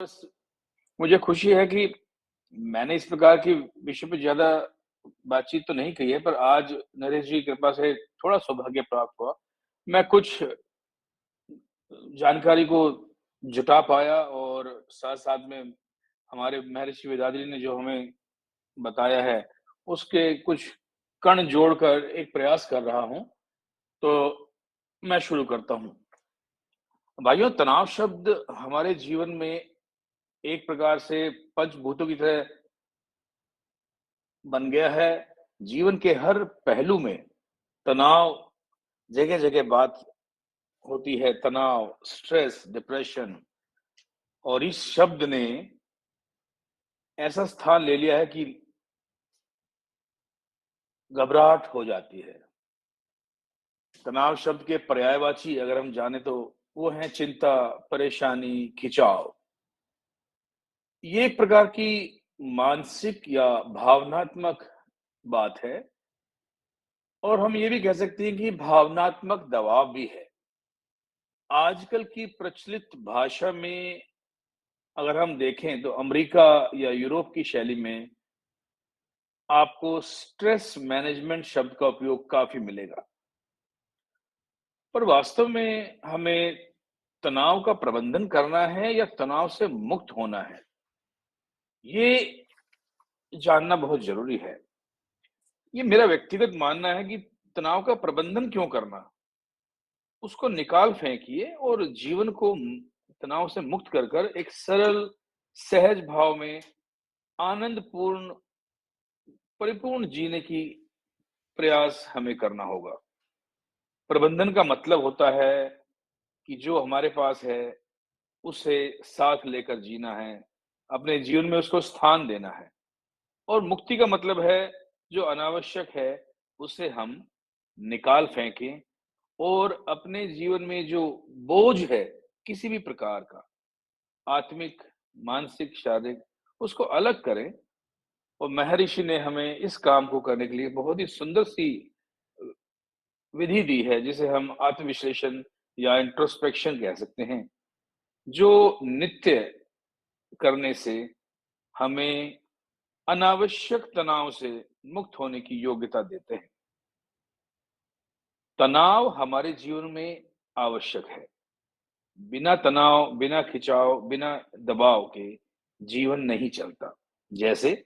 बस मुझे खुशी है कि मैंने इस प्रकार की विषय पे ज़्यादा बातचीत तो नहीं की है, पर आज नरेश जी की कृपा से थोड़ा सौभाग्य प्राप्त हुआ। मैं कुछ जानकारी को जुटा पाया और साथ-साथ में हमारे महर्षि वेदांत ने जो हमें बताया है, उसके कुछ कण जोड़कर एक प्रयास कर रहा हूँ। तो मैं शुरू करता हूँ। भाइयों, तनाव शब्द हमारे जीवन में एक प्रकार से पंचभूतों की तरह बन गया है। जीवन के हर पहलू में तनाव जगह-जगह बात होती है। तनाव, स्ट्रेस, डिप्रेशन और इस शब्द ने ऐसा स्थान ले लिया है कि घबराहट हो जाती है। तनाव शब्द के पर्यायवाची अगर हम जाने तो वो हैं चिंता, परेशानी, खिंचाव। ये एक प्रकार की मानसिक या भावनात्मक बात है और हम ये भी कह सकते हैं कि भावनात्मक दबाव भी है। आजकल की प्रचलित भाषा में अगर हम देखें तो अमेरिका या यूरोप की शैली में आपको स्ट्रेस मैनेजमेंट शब्द का उपयोग काफ़ी मिलेगा। पर वास्तव में हमें तनाव का प्रबंधन करना है या तनाव से मुक्त होना है, ये जानना बहुत ज़रूरी है। ये मेरा व्यक्तिगत मानना है कि तनाव का प्रबंधन क्यों करना? उसको निकाल फेंकिए और जीवन को तनाव से मुक्त कर एक सरल, सहज भाव में आनंदपूर्ण, परिपूर्ण जीने की प्रयास हमें करना होगा। प्रबंधन का मतलब होता है कि जो हमारे पास है, उसे साथ लेकर जीना है, अपने जीवन में उसको स्थान देना है और मुक्ति का मतलब है, जो अनावश्यक है, उसे हम निकाल फेंकें और अपने जीवन में जो बोझ है, किसी भी प्रकार का, आत्मिक, मानसिक, शारीरिक, उसको अलग करें और महर्षि ने हमें इस काम को करने के लिए बहुत ही सुंदर सी अ, विधि दी है, जिसे हम आत्मविश्लेषण या इंट्रोस्पेक्शन कह सकते हैं, जो नित्य करने से हमें अनावश्यक तनाव से मुक्त होने की योग्यता देते हैं। तनाव हमारे जीवन में आवश्यक है। बिना तनाव, बिना खिंचाव, बिना दबाव के जीवन नहीं चलता। जैसे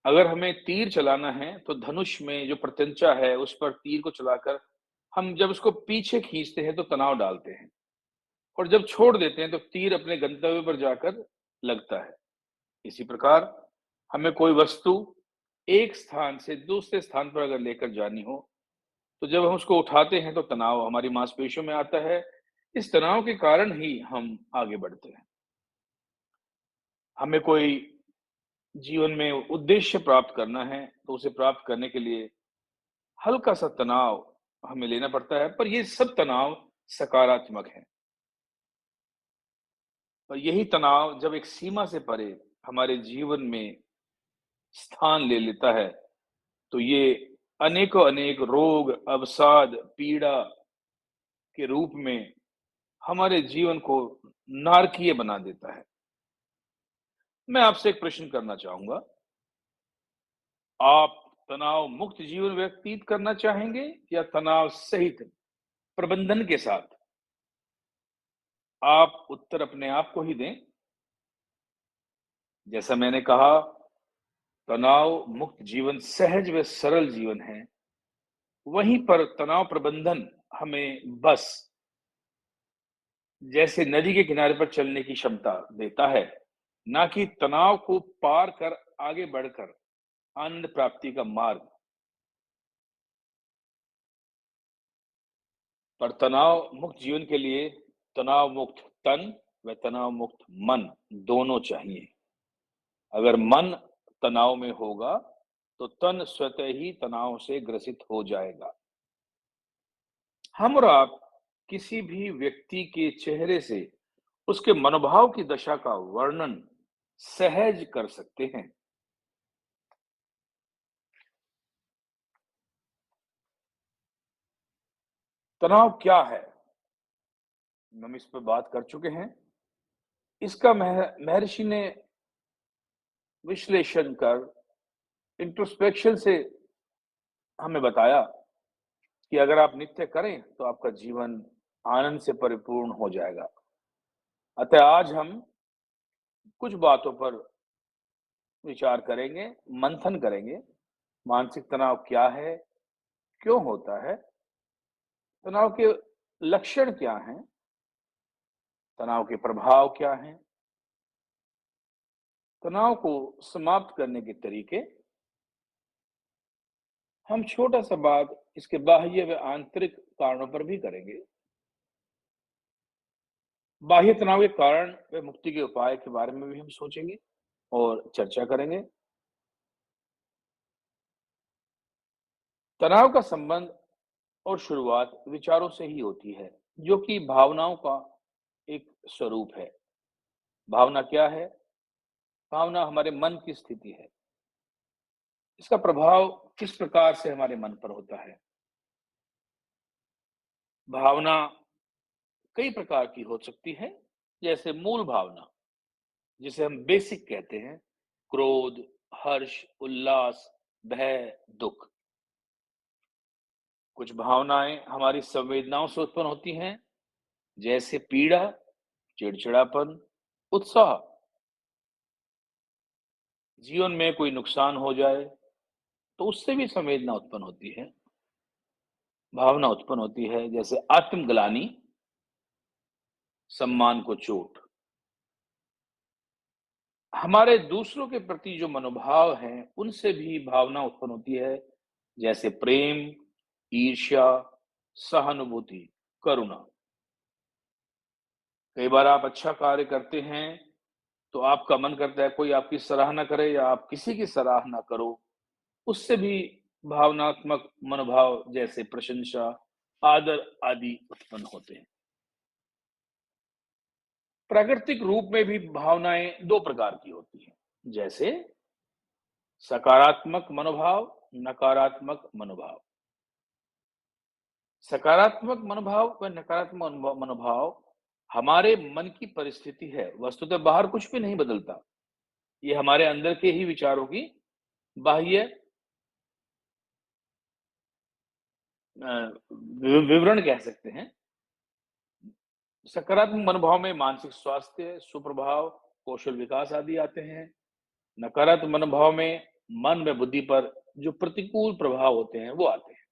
अगर हमें तीर चलाना है, तो धनुष में जो प्रत्यंचा है, उस पर तीर को चलाकर हम जब उसको पीछे खींचते हैं, तो तनाव डालते हैं और जब छोड़ देते हैं, तो तीर अपने गंतव्य पर जाकर लगता है। इसी प्रकार हमें कोई वस्तु एक स्थान से दूसरे स्थान पर अगर लेकर जानी हो, तो जब हम उसको उठाते हैं, तो तनाव हमारी मांसपेशियों में आता है। इस तनाव के कारण ही हम आगे बढ़ते हैं। हमें कोई जीवन में उद्देश्य प्राप्त करना है, तो उसे प्राप्त करने के लिए हल्का-सा तनाव हमें लेना पड़ता है, पर ये सब तनाव सकारात्मक हैं। और यही तनाव जब एक सीमा से परे हमारे जीवन में स्थान ले लेता है, तो ये अनेकों-अनेक रोग, अवसाद, पीड़ा के रूप में हमारे जीवन को नारकीय बना देता है। मैं आपसे एक प्रश्न करना चाहूँगा, आप तनाव मुक्त जीवन व्यतीत करना चाहेंगे या तनाव सहित प्रबंधन के साथ? आप उत्तर अपने आप को ही दें। जैसा मैंने कहा, तनाव मुक्त जीवन सहज व सरल जीवन है। वहीं पर तनाव प्रबंधन हमें बस जैसे नदी के किनारे पर चलने की क्षमता देता है, ना कि तनाव को पार कर आगे बढ़कर आनंद प्राप्ति का मार्ग। पर तनाव मुक्त जीवन के लिए तनाव मुक्त तन व तनाव मुक्त मन दोनों चाहिए। अगर मन तनाव में होगा, तो तन स्वतः ही तनाव से ग्रसित हो जाएगा। हम और आप किसी भी व्यक्ति के चेहरे से उसके मनोभाव की दशा का वर्णन सहज कर सकते हैं। तनाव क्या है? हम इस पर बात कर चुके हैं। इसका महर्षि ने विश्लेषण कर इंट्रोस्पेक्शन से हमें बताया कि अगर आप नित्य करें तो आपका जीवन आनंद से परिपूर्ण हो जाएगा। अतः आज हम कुछ बातों पर विचार करेंगे, मंथन करेंगे। मानसिक तनाव क्या है? क्यों होता है? तनाव के लक्षण क्या हैं? तनाव के प्रभाव क्या हैं? तनाव को समाप्त करने के तरीके। हम छोटा-सा बात इसके बाह्य व आंतरिक कारणों पर भी करेंगे। बाह्य तनाव के कारण व मुक्ति के उपाय के बारे में भी हम सोचेंगे और चर्चा करेंगे। तनाव का संबंध और शुरुआत विचारों से ही होती है, जो कि भावनाओं का एक स्वरूप है। भावना क्या है? भावना हमारे मन की स्थिति है। इसका प्रभाव किस प्रकार से हमारे मन पर होता है? भावना कई प्रकार की हो सकती है, जैसे मूल भावना, जिसे हम बेसिक कहते हैं, क्रोध, हर्ष, उल्लास, भय, दुख। कुछ भावनाएं हमारी संवेदनाओं से उत्पन्न होती हैं, जैसे पीड़ा, चिड़चिड़ापन, उत्साह। जीवन में कोई नुकसान हो जाए तो उससे भी संवेदना उत्पन्न होती है, भावना उत्पन्न होती है, जैसे आत्मग्लानि, सम्मान को चोट। हमारे दूसरों के प्रति जो मनोभाव हैं, उनसे भी भावना उत्पन्न होती है, जैसे प्रेम, ईर्ष्या, सहानुभूति, करुणा। कई बार आप अच्छा कार्य करते हैं, तो आपका मन करता है कोई आपकी सराहना करे या आप किसी की सराहना करो, उससे भी भावनात्मक मनोभाव जैसे प्रशंसा, आदर आदि उत्पन्न होते हैं। प्राकृतिक रूप में भी भावनाएं 2 प्रकार की होती हैं, जैसे सकारात्मक मनोभाव, नकारात्मक मनोभाव। सकारात्मक मनोभाव व नकारात्मक मनोभाव हमारे मन की परिस्थिति है, वस्तुतः बाहर कुछ भी नहीं बदलता। ये हमारे अंदर के ही विचारों की बाह्य अ, विवरण कह सकते हैं। सकारात्मक मनोभाव में मानसिक स्वास्थ्य, सुप्रभाव, कौशल विकास आदि आते हैं। नकारात्मक मनोभाव में मन व बुद्धि पर जो प्रतिकूल प्रभाव होते हैं, वो आते हैं।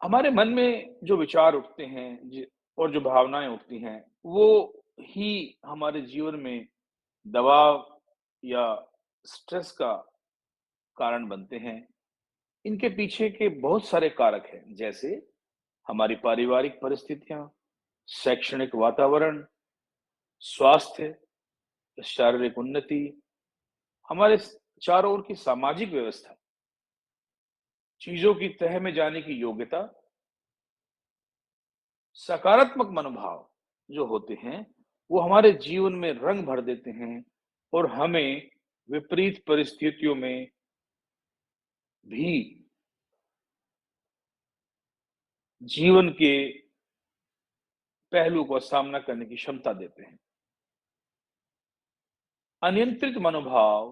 हमारे मन में जो विचार उठते हैं और जो भावनाएं उठती हैं, वो ही हमारे जीवन में दबाव या स्ट्रेस का कारण बनते हैं। इनके पीछे के बहुत सारे कारक हैं, जैसे हमारी पारिवारिक परिस्थितियां, शैक्षणिक वातावरण, स्वास्थ्य, शारीरिक उन्नति, हमारे चारों ओर की सामाजिक व्यवस्था, चीजों की तह में जाने की योग्यता। सकारात्मक मनोभाव जो होते हैं, वो हमारे जीवन में रंग भर देते हैं और हमें विपरीत परिस्थितियों में भी जीवन के पहलू का सामना करने की क्षमता देते हैं। अनियंत्रित मनोभाव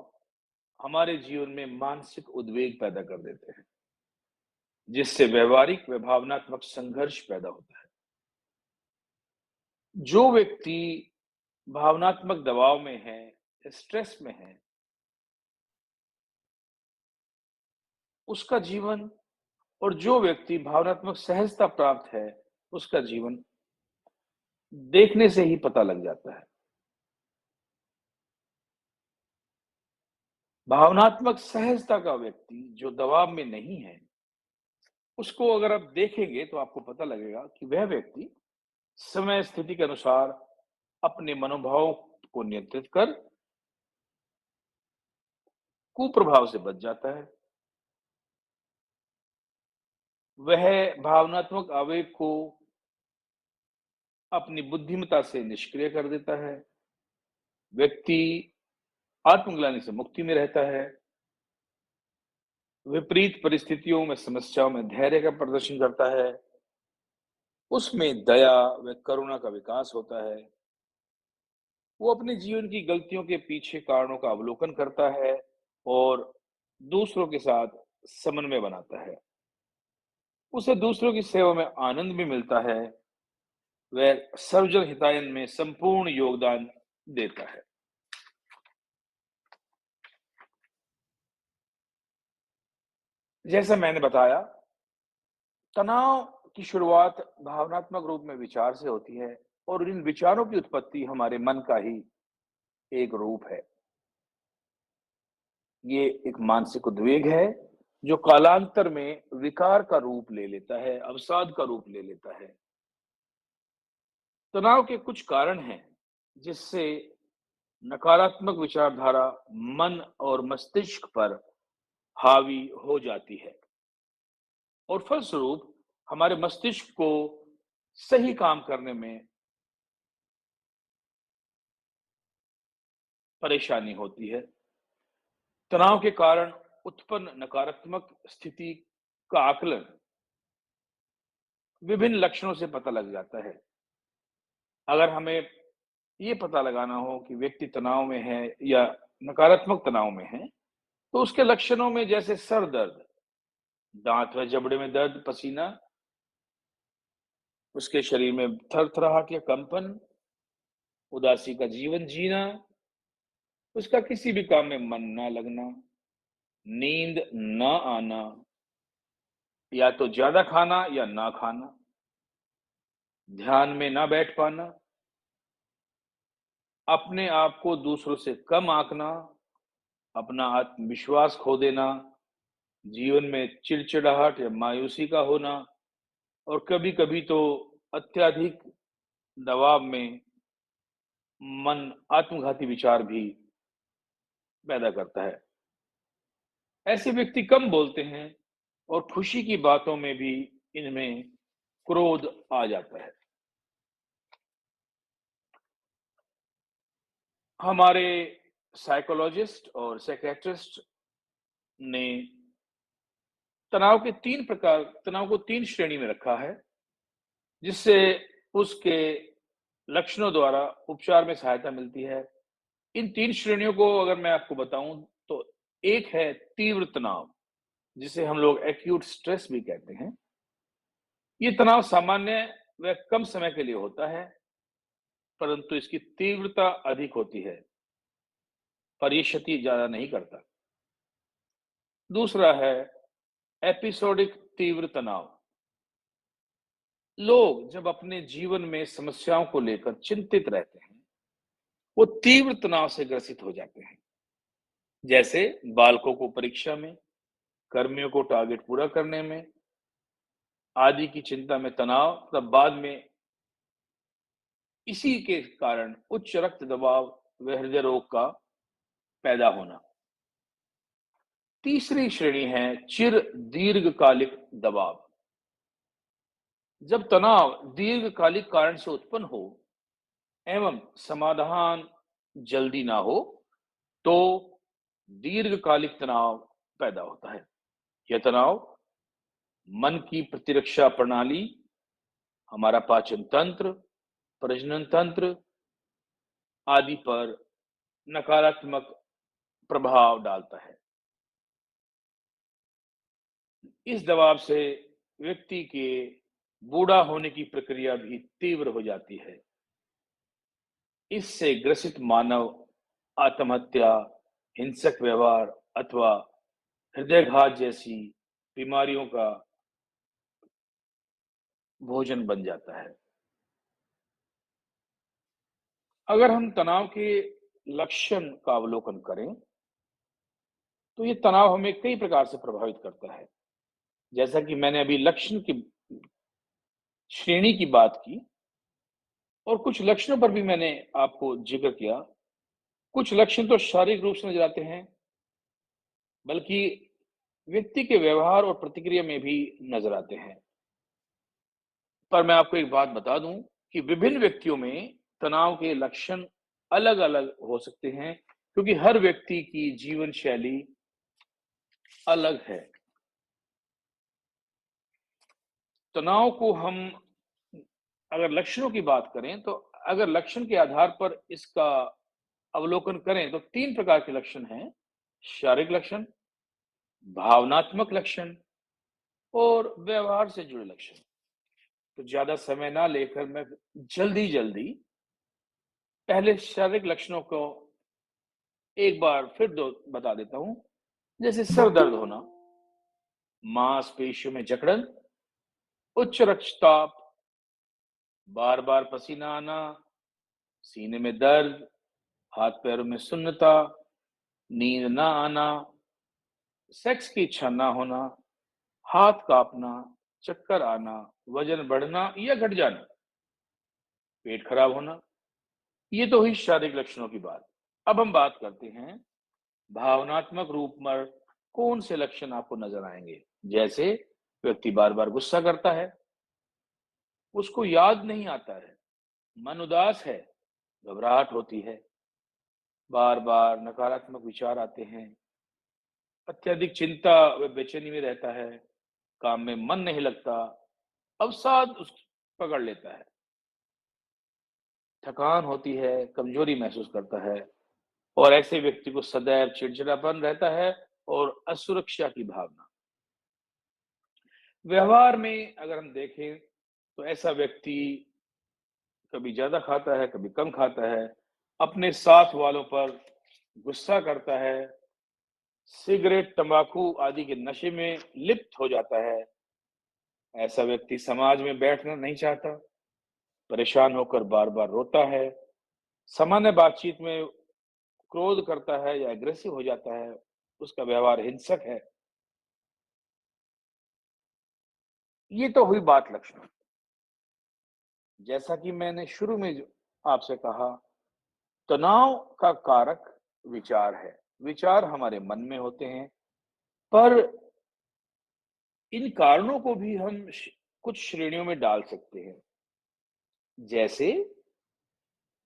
हमारे जीवन में मानसिक उद्वेग पैदा कर देते हैं, जिससे व्यवहारिक व भावनात्मक संघर्ष पैदा होता है। जो व्यक्ति भावनात्मक दबाव में है, स्ट्रेस में है, उसका जीवन, और जो व्यक्ति भावनात्मक सहजता प्राप्त है, उसका जीवन देखने से ही पता लग जाता है। भावनात्मक सहजता का व्यक्ति जो दबाव में नहीं है, उसको अगर आप देखेंगे तो आपको पता लगेगा कि वह व्यक्ति समय स्थिति के अनुसार अपने मनोभावों को नियंत्रित कर कुप्रभाव से बच जाता है। वह भावनात्मक आवेग को अपनी बुद्धिमत्ता से निष्क्रिय कर देता है। व्यक्ति आत्मग्लानि से मुक्ति में रहता है। विपरीत परिस्थितियों में, समस्याओं में धैर्य का प्रदर्शन करता है। उसमें दया व करुणा का विकास होता है। वो अपने जीवन की गलतियों के पीछे कारणों का अवलोकन करता है और दूसरों के साथ समन्वय बनाता है। उसे दूसरों की सेवा में आनंद भी मिलता है। वह सर्वजन हितायन में संपूर्ण योगदान देता है। जैसा मैंने बताया, तनाव की शुरुआत भावनात्मक रूप में विचार से होती है और इन विचारों की उत्पत्ति हमारे मन का ही एक रूप है। ये एक मानसिक उद्वेग है जो कालांतर में विकार का रूप ले लेता है, अवसाद का रूप ले लेता है। तनाव के कुछ कारण हैं जिससे नकारात्मक विचारधारा मन और मस्तिष्क पर हावी हो जाती है और फलस्वरूप हमारे मस्तिष्क को सही काम करने में परेशानी होती है। तनाव के कारण उत्पन्न नकारात्मक स्थिति का आकलन विभिन्न लक्षणों से पता लग जाता है। अगर हमें ये पता लगाना हो कि व्यक्ति तनाव में है या नकारात्मक तनाव में है, तो उसके लक्षणों में जैसे सर दर्द, दांत व जबड़े में दर्द, पसीना, उसके शरीर में थरथराहट या कंपन, उदासी का जीवन जीना, उसका किसी भी काम में मन ना लगना, नींद ना आना, या तो ज्यादा खाना या ना खाना, ध्यान में ना बैठ पाना, अपने आप को दूसरों से कम आंकना, अपना आत्मविश्वास खो देना, जीवन में चिड़चिड़ाहट या मायूसी का होना और कभी-कभी तो अत्यधिक दबाव में मन आत्मघाती विचार भी पैदा करता है। ऐसे व्यक्ति कम बोलते हैं और खुशी की बातों में भी इनमें क्रोध आ जाता है। हमारे साइकोलॉजिस्ट और साइकियाट्रिस्ट ने तनाव को 3 श्रेणी में रखा है, जिससे उसके लक्षणों द्वारा उपचार में सहायता मिलती है। इन 3 श्रेणियों को अगर मैं आपको बताऊँ तो एक है तीव्र तनाव, जिसे हम लोग एक्यूट स्ट्रेस भी कहते हैं। ये तनाव सामान्य व कम समय के लिए होता है, परंतु इसकी तीव्रता अधिक होती है, पर ये क्षति ज़्यादा नहीं करता। दूसरा है एपिसोडिक तीव्र तनाव। लोग जब अपने जीवन में समस्याओं को लेकर चिंतित रहते हैं, वो तीव्र तनाव से ग्रसित हो जाते हैं। जैसे बालकों को परीक्षा में, कर्मियों को टारगेट पूरा करने में, आदि की चिंता में तनाव, तब बाद में इसी के कारण उच्च रक्त दबाव व हृदय रोग का पैदा होना। तीसरी श्रेणी है चिर दीर्घकालिक दबाव। जब तनाव दीर्घकालिक कारण से उत्पन्न हो एवं समाधान जल्दी ना हो, तो दीर्घकालिक तनाव पैदा होता है। यह तनाव मन की प्रतिरक्षा प्रणाली, हमारा पाचन तंत्र, प्रजनन तंत्र आदि पर नकारात्मक प्रभाव डालता है। इस दबाव से व्यक्ति के बूढ़ा होने की प्रक्रिया भी तीव्र हो जाती है। इससे ग्रसित मानव आत्महत्या, हिंसक व्यवहार अथवा हृदयघात जैसी बीमारियों का भोजन बन जाता है। अगर हम तनाव के लक्षण का अवलोकन करें, तो ये तनाव हमें कई प्रकार से प्रभावित करता है। जैसा कि मैंने अभी लक्षण की श्रेणी की बात की और कुछ लक्षणों पर भी मैंने आपको जिक्र किया। कुछ लक्षण तो शारीरिक रूप से नजर आते हैं, बल्कि व्यक्ति के व्यवहार और प्रतिक्रिया में भी नजर आते हैं। पर मैं आपको एक बात बता दूं कि विभिन्न व्यक्तियों में तनाव के लक्षण अलग-अलग हो सकते हैं, क्योंकि हर व्यक्ति की जीवन शैली अलग है। तनाव को हम अगर लक्षणों की बात करें तो अगर लक्षण के आधार पर इसका अवलोकन करें तो 3 प्रकार के लक्षण हैं, शारीरिक लक्षण, भावनात्मक लक्षण और व्यवहार से जुड़े लक्षण। तो ज़्यादा समय ना लेकर मैं जल्दी-जल्दी पहले शारीरिक लक्षणों को एक बार फिर दो बता देता हूँ। जैसे सर दर्द होना, मांसपेशियों में जकड़न, उच्च रक्तचाप, बार-बार पसीना आना, सीने में दर्द, हाथ-पैरों में सुन्नता, नींद ना आना, सेक्स की इच्छा ना होना, हाथ काँपना, चक्कर आना, वजन बढ़ना या घट जाना, पेट खराब होना। ये तो हुई शारीरिक लक्षणों की बात। अब हम बात करते हैं भावनात्मक रूप में कौन से लक्षण आपको नजर आएंगे। जैसे व्यक्ति बार बार गुस्सा करता है, उसको याद नहीं आता है, मन उदास है, घबराहट होती है, बार बार नकारात्मक विचार आते हैं, अत्यधिक चिंता व बेचैनी में रहता है, काम में मन नहीं लगता, अवसाद उस पकड़ लेता है, थकान होती है, कमजोरी महसूस करता है और ऐसे व्यक्ति को सदैव चिड़चिड़ापन रहता है और असुरक्षा की भावना। व्यवहार में अगर हम देखें तो ऐसा व्यक्ति कभी ज्यादा खाता है, कभी कम खाता है, अपने साथ वालों पर गुस्सा करता है, सिगरेट, तंबाकू आदि के नशे में लिप्त हो जाता है। ऐसा व्यक्ति समाज में बैठना नहीं चाहता, परेशान होकर बार-बार रोता है, सामान्य बातचीत में क्रोध करता है या एग्रेसिव हो जाता है, उसका व्यवहार हिंसक है। ये तो हुई बात लक्षण। जैसा कि मैंने शुरू में जो आपसे कहा, तनाव का कारक विचार है। विचार हमारे मन में होते हैं, पर इन कारणों को भी हम कुछ श्रेणियों में डाल सकते हैं। जैसे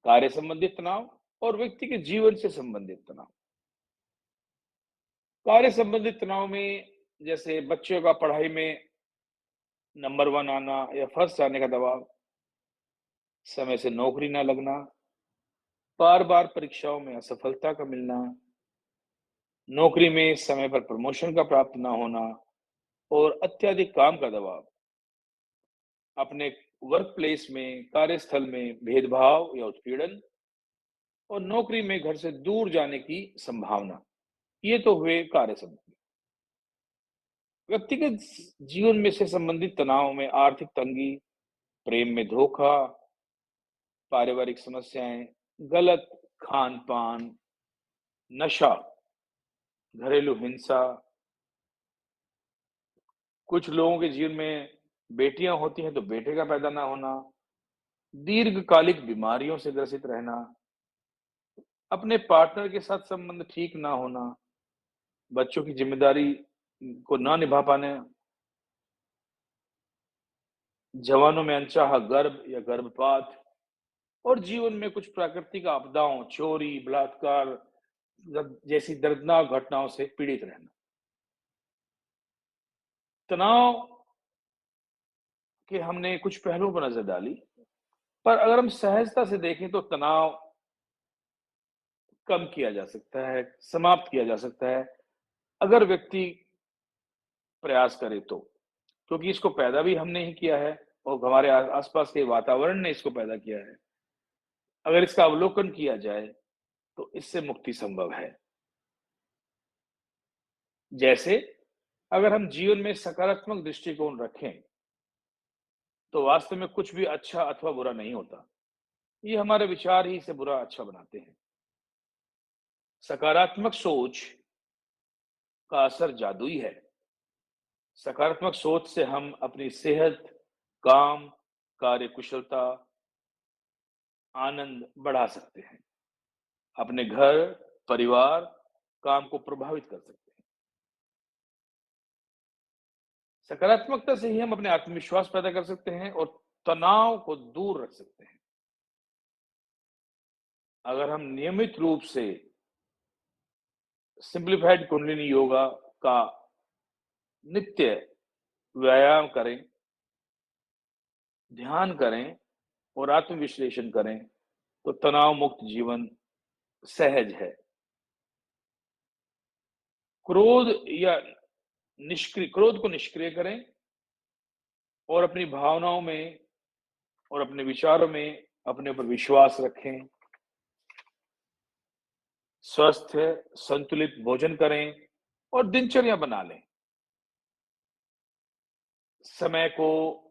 कार्य संबंधित तनाव और व्यक्ति के जीवन से संबंधित तनाव। कार्य संबंधित तनाव में जैसे बच्चों का पढ़ाई में नंबर 1 आना या फर्स्ट आने का दबाव, समय से नौकरी ना लगना, बार-बार परीक्षाओं में असफलता का मिलना, नौकरी में समय पर प्रमोशन का प्राप्त ना होना और अत्यधिक काम का दबाव, अपने वर्क प्लेस में, कार्यस्थल में भेदभाव या उत्पीड़न और नौकरी में घर से दूर जाने की संभावना। ये तो हुए कार्य संबंधी। व्यक्तिगत जीवन में से संबंधित तनाव में आर्थिक तंगी, प्रेम में धोखा, पारिवारिक समस्याएं, गलत खान-पान, नशा, घरेलू हिंसा, कुछ लोगों के जीवन में बेटियां होती हैं तो बेटे का पैदा ना होना, दीर्घकालिक बीमारियों से ग्रसित रहना, अपने पार्टनर के साथ संबंध ठीक ना होना, बच्चों की जिम्मेदारी को ना निभा पाने, जवानों में अनचाहा गर्भ या गर्भपात और जीवन में कुछ प्राकृतिक आपदाओं, चोरी, बलात्कार जैसी दर्दनाक घटनाओं से पीड़ित रहना। तनाव के हमने कुछ पहलुओं पर नजर डाली, पर अगर हम सहजता से देखें तो तनाव कम किया जा सकता है, समाप्त किया जा सकता है, अगर व्यक्ति प्रयास करे तो। क्योंकि इसको पैदा भी हमने ही किया है और हमारे आसपास के वातावरण ने इसको पैदा किया है। अगर इसका अवलोकन किया जाए तो इससे मुक्ति संभव है। जैसे अगर हम जीवन में सकारात्मक दृष्टिकोण रखें तो वास्तव में कुछ भी अच्छा अथवा बुरा नहीं होता। ये हमारे विचार ही इसे बुरा अच्छा बनाते हैं। सकारात्मक सोच का असर जादुई है। सकारात्मक सोच से हम अपनी सेहत, काम, कार्य कुशलता, आनंद बढ़ा सकते हैं। अपने घर, परिवार, काम को प्रभावित कर सकते हैं। सकारात्मकता से ही हम अपने आत्मविश्वास पैदा कर सकते हैं और तनाव को दूर रख सकते हैं। अगर हम नियमित रूप से सिंप्लीफाइड कुंडलिनी योगा का नित्य व्यायाम करें, ध्यान करें और आत्म विश्लेषण करें तो तनाव मुक्त जीवन सहज है। क्रोध या क्रोध को निष्क्रिय करें और अपनी भावनाओं में और अपने विचारों में अपने ऊपर विश्वास रखें। स्वस्थ संतुलित भोजन करें और दिनचर्या बना लें। समय को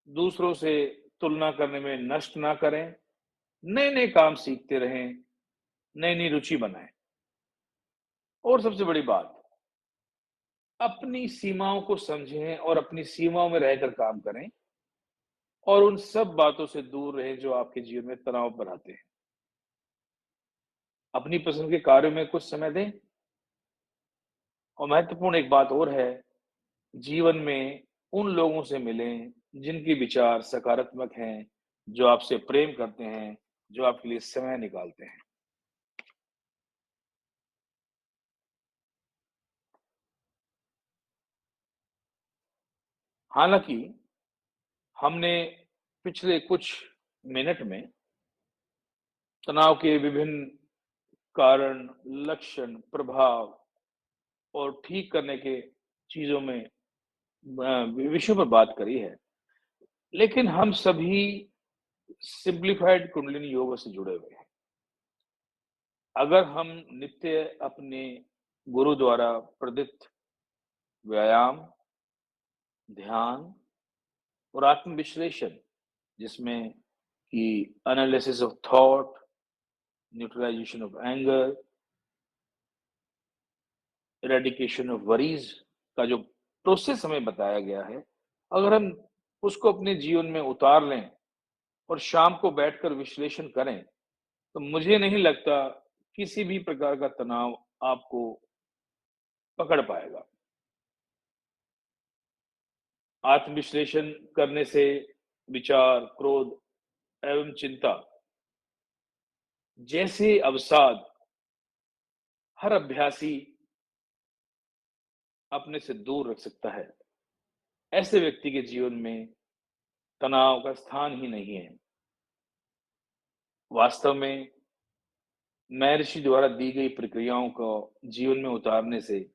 दूसरों से तुलना करने में नष्ट ना करें। नए-नए काम सीखते रहें, नई-नई रुचि बनाएँ। और सबसे बड़ी बात, अपनी सीमाओं को समझें और अपनी सीमाओं में रहकर काम करें और उन सब बातों से दूर रहें जो आपके जीवन में तनाव बढ़ाते हैं। अपनी पसंद के कार्यों में कुछ समय दें और महत्वपूर्ण एक बात और है, जीवन में उन लोगों से मिलें जिनके विचार सकारात्मक हैं, जो आपसे प्रेम करते हैं, जो आपके लिए समय निकालते हैं। हालाँकि हमने पिछले कुछ मिनट में तनाव के विभिन्न कारण, लक्षण, प्रभाव और ठीक करने के चीज़ों में विषयों पर बात करी है। लेकिन हम सभी सिम्प्लिफाइड कुंडलिनी योग से जुड़े हुए हैं। अगर हम नित्य अपने गुरु द्वारा प्रदत्त व्यायाम, ध्यान और आत्म विश्लेषण, जिसमें कि analysis of thought, neutralization of anger, eradication of worries का जो प्रोसेस हमें बताया गया है, अगर हम उसको अपने जीवन में उतार लें और शाम को बैठकर विश्लेषण करें, तो मुझे नहीं लगता किसी भी प्रकार का तनाव आपको पकड़ पाएगा। आत्म-विश्लेषण करने से विचार, क्रोध एवं चिंता जैसे अवसाद हर अभ्यासी अपने से दूर रख सकता है। ऐसे व्यक्ति के जीवन में तनाव का स्थान ही नहीं है। वास्तव में महर्षि द्वारा दी गई प्रक्रियाओं को जीवन में उतारने से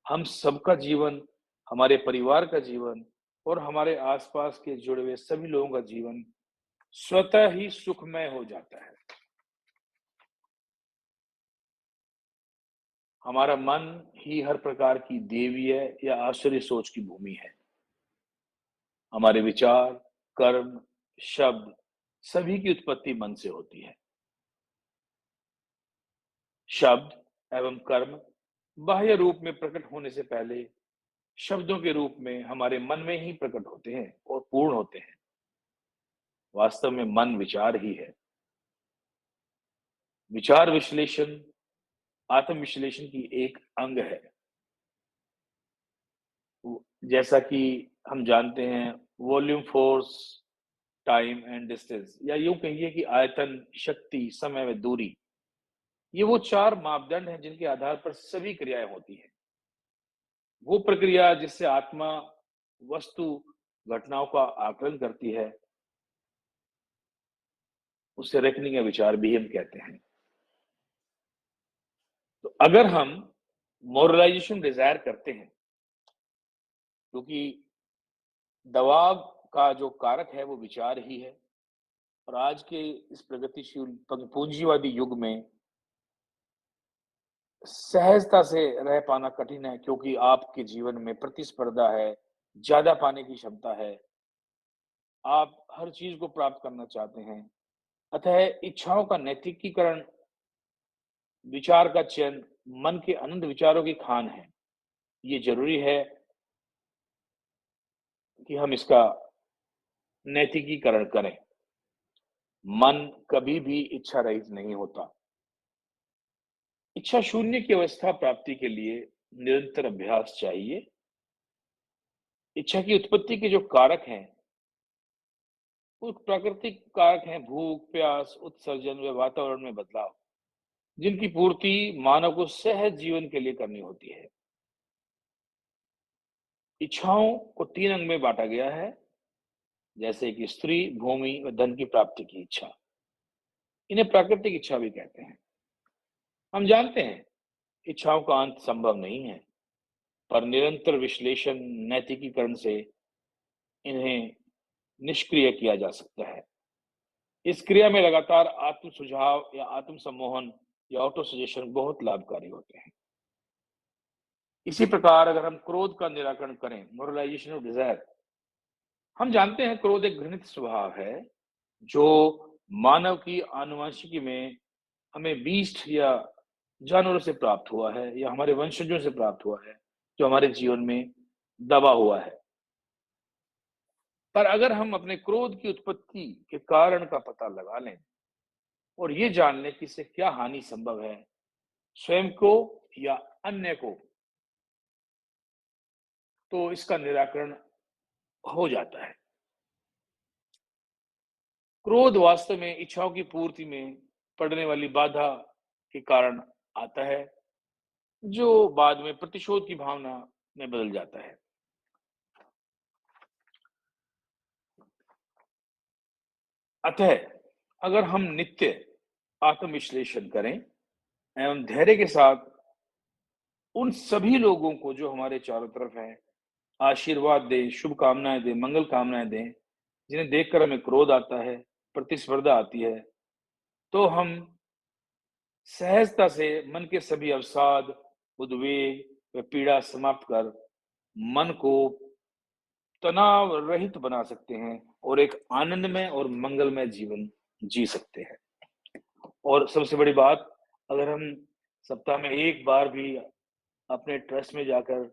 हम सबका जीवन, हमारे परिवार का जीवन और हमारे आसपास के जुड़े हुए सभी लोगों का जीवन स्वतः ही सुखमय हो जाता है। हमारा मन ही हर प्रकार की दैवीय या आश्चर्य सोच की भूमि है। हमारे विचार, कर्म, शब्द सभी की उत्पत्ति मन से होती है। शब्द एवं कर्म बाह्य रूप में प्रकट होने से पहले शब्दों के रूप में हमारे मन में ही प्रकट होते हैं और पूर्ण होते हैं। वास्तव में मन विचार ही है। विचार विश्लेषण आत्म विश्लेषण की एक अंग है। जैसा कि हम जानते हैं, volume, force, time and distance, या यूं कहिए कि आयतन, शक्ति, समय व दूरी, ये वो चार मापदंड हैं जिनके आधार पर सभी क्रियाएं होती हैं। वो प्रक्रिया जिससे आत्मा वस्तु घटनाओं का आकलन करती है, उसे रेकनिंग या विचार भी हम कहते हैं। तो अगर हम मोरलाइजेशन डिजायर करते हैं, क्योंकि दबाव का जो कारक है वो विचार ही है, और आज के इस प्रगतिशील पूंजीवादी युग में सहजता से रह पाना कठिन है, क्योंकि आपके जीवन में प्रतिस्पर्धा है, ज्यादा पाने की क्षमता है, आप हर चीज को प्राप्त करना चाहते हैं। अतः इच्छाओं का नैतिकीकरण, विचार का चयन, मन के अनंत विचारों की खान है। ये जरूरी है कि हम इसका नैतिकीकरण करें। मन कभी भी इच्छा रहित नहीं होता। इच्छा शून्य की अवस्था प्राप्ति के लिए निरंतर अभ्यास चाहिए। इच्छा की उत्पत्ति के जो कारक हैं, वो प्राकृतिक कारक हैं: भूख, प्यास, उत्सर्जन व वातावरण में बदलाव, जिनकी पूर्ति मानव को सहज जीवन के लिए करनी होती है। इच्छाओं को तीन अंग में बांटा गया है: जैसे कि स्त्री, भूमि व धन की प्राप्ति की इच्छा। इन्हें प्राकृतिक इच्छा भी कहते हैं। हम जानते हैं, इच्छाओं का अंत संभव नहीं है, पर निरंतर विश्लेषण, नैतिकीकरण से इन्हें निष्क्रिय किया जा सकता है। इस क्रिया में लगातार आत्म सुझाव या आत्म सम्मोहन या ऑटो सजेशन बहुत लाभकारी होते हैं। इसी प्रकार अगर हम क्रोध का निराकरण करें, मोरलाइजेशन ऑफ डिजायर, हम जानते हैं क्रोध एक घृणित स्वभाव है जो मानव की आनुवंशिकी में हमें बीस्ट या जानवरों से प्राप्त हुआ है या हमारे वंशजों से प्राप्त हुआ है, जो हमारे जीवन में दबा हुआ है। पर अगर हम अपने क्रोध की उत्पत्ति के कारण का पता लगा लें और ये जान लें कि इससे क्या हानि संभव है, स्वयं को या अन्य को, तो इसका निराकरण हो जाता है। क्रोध वास्तव में इच्छाओं की पूर्ति में पड़ने वाली बाधा के कारण आता है, जो बाद में प्रतिशोध की भावना में बदल जाता है। अतः अगर हम नित्य आत्मविश्लेषण करें एवं धैर्य के साथ उन सभी लोगों को जो हमारे चारों तरफ हैं, आशीर्वाद दें, शुभकामनाएं दें, मंगल कामनाएं दें, जिन्हें देखकर हमें क्रोध आता है, प्रतिस्पर्धा आती है, तो हम सहजता से मन के सभी अवसाद, उद्वेग व पीड़ा समाप्त कर मन को तनाव रहित बना सकते हैं और एक आनंदमय और मंगलमय जीवन जी सकते हैं। और सबसे बड़ी बात, अगर हम सप्ताह में एक बार भी अपने ट्रस्ट में जाकर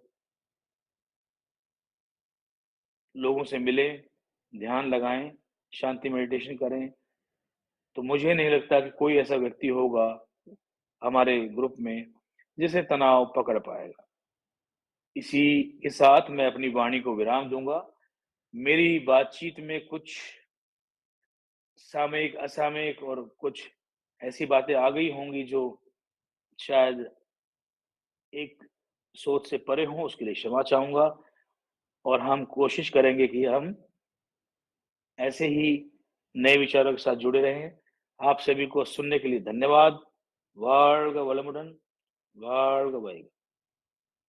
लोगों से मिलें, ध्यान लगाएं, शांति मेडिटेशन करें, तो मुझे नहीं लगता कि कोई ऐसा व्यक्ति होगा हमारे ग्रुप में जिसे तनाव पकड़ पाएगा। इसी के साथ मैं अपनी वाणी को विराम दूंगा। मेरी बातचीत में कुछ सामयिक, असामयिक और कुछ ऐसी बातें आ गई होंगी जो शायद एक सोच से परे हों, उसके लिए क्षमा चाहूँगा और हम कोशिश करेंगे कि हम ऐसे ही नए विचारों के साथ जुड़े रहें। आप सभी को सुनने के लिए धन्यवाद। वार्ग वलमुडन, वार्ग वैग।